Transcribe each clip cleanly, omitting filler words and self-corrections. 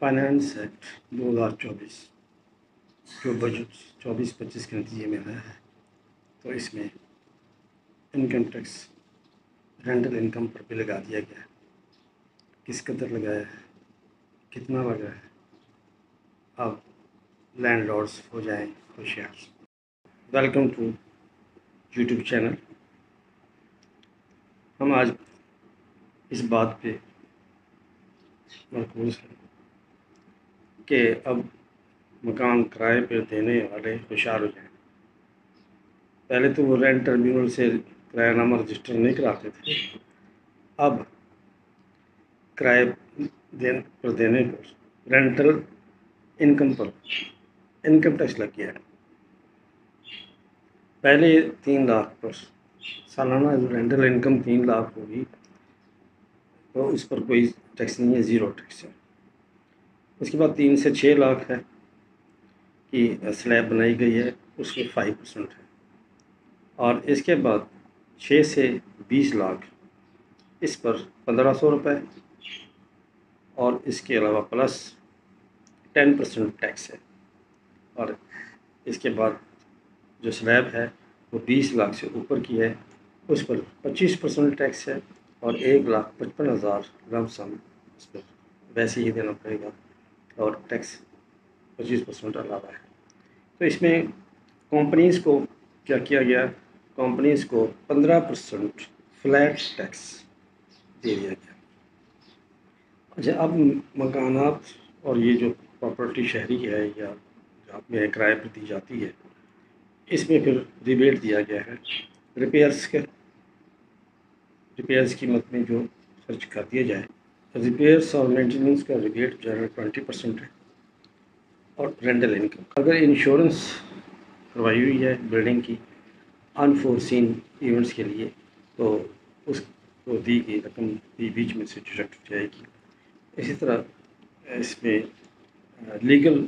Finance act 2024 جو budget 24-25 کے نتیجے میں آیا ہے، تو اس میں income tax rental income per بھی لگا دیا گیا ہے۔ کس قدر لگایا ہے، کتنا لگا ہے، اب لینڈ لارڈس ہو جائیں ہوشیار۔ Welcome to YouTube channel. ہم آج اس بات پہ مرکوز ہیں کہ اب مکان کرائے پہ دینے والے ہوشیار ہو جائیں۔ پہلے تو وہ رینٹ ٹربیونل سے کرایہ نامہ رجسٹر نہیں کراتے تھے، اب کرائے پر دینے پر rental income per income tax لگ گیا ہے۔ پہلے 3 لاکھ پر سالانہ رینٹل انکم 3 لاکھ ہوگی تو اس پر کوئی ٹیکس نہیں ہے، 0 ٹیکس ہے۔ اس کے بعد 3 سے 6 لاکھ ہے کہ سلیب بنائی گئی ہے، اس میں 5% ہے، اور اس کے بعد 6 سے 20 لاکھ اس پر 1500 روپے، اور اس کے علاوہ پلس 10% ٹیکس ہے، اور اس کے بعد جو سلیب ہے وہ 20 لاکھ سے اوپر کی ہے، اس پر 25% ٹیکس ہے، اور 1,55,000 لم سم اس پر ویسے ہی دینا پڑے گا، اور ٹیکس 25% علاوہ ہے۔ تو اس میں کمپنیز کو کیا کیا گیا، کمپنیز کو 15% فلیٹ ٹیکس دے دیا گیا۔ اچھا، اب مکانات اور یہ جو پراپرٹی شہری ہے یا آپ میں کرائے پر دی جاتی ہے، اس میں پھر ریبیٹ دیا گیا ہے۔ ریپیئرس قیمت میں جو خرچ کر دیا جائے، ریپیئرس اور مینٹیننس کا ریبیٹ جو ہے 20% ہے، اور رینٹل انکم اگر انشورنس کروائی ہوئی ہے بلڈنگ کی انفورسین ایونٹس کے لیے، تو اس کو دی گئی رقم بیچ میں سے ڈیڈکٹ ہو جائے گی۔ اسی طرح اس میں لیگل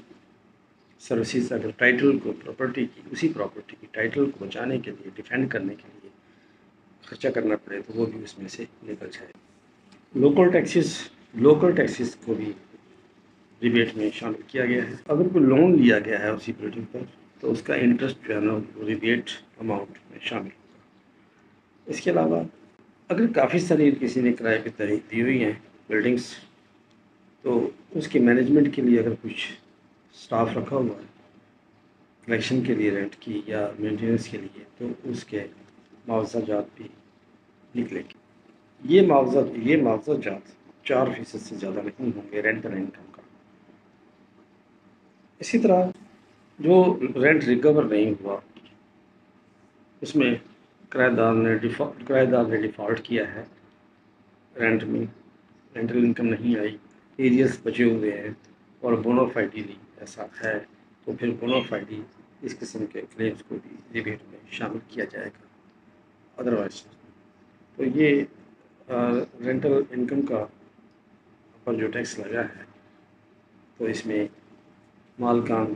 سروسز، اگر ٹائٹل کو پراپرٹی کی اسی پراپرٹی کی ٹائٹل کو بچانے کے لیے، ڈیفینڈ کرنے کے لیے خرچہ کرنا پڑے تو وہ بھی اس میں سے نکل جائے۔ لوکل ٹیکسز کو بھی ریبیٹ میں شامل کیا گیا ہے۔ اگر کوئی لون لیا گیا ہے اسی بلڈنگ پر تو اس کا انٹرسٹ جو ہے نا وہ ریبیٹ اماؤنٹ میں شامل ہوگا۔ اس کے علاوہ اگر کافی ساری کسی نے کرائے پہ دی ہوئی ہیں بلڈنگس، تو اس کے مینجمنٹ کے لیے اگر کچھ سٹاف رکھا ہوا ہے کلیکشن کے لیے رینٹ کی یا مینٹیننس کے لیے، تو اس کے معاوضہ جات بھی نکلے گی۔ یہ معاوضہ جات 4% سے زیادہ نہیں ہوں گے رینٹل انکم کا۔ اسی طرح جو رینٹ ریکور نہیں ہوا، اس میں کرایہ دار نے ڈیفالٹ کیا ہے، رینٹ میں رینٹل انکم نہیں آئی، ایریس بچے ہوئے ہیں، اور بونافائیڈلی ایسا ہے، تو پھر بونافائیڈلی اس قسم کے کلیمز کو بھی ریبیٹ میں شامل کیا جائے گا۔ ادروائز تو یہ رینٹل انکم کا پر جو ٹیکس لگا ہے، تو اس میں مالکان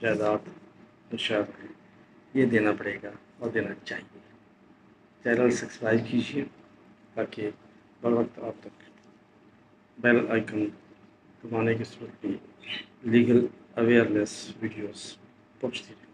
جائیداد یہ دینا پڑے گا اور دینا چاہیے۔ چینل سبسکرائب کیجیے تاکہ بر وقت آپ تک بیل آئیکن دبانے کی صورت میں لیگل اویئرنیس ویڈیوز پہنچتی رہے۔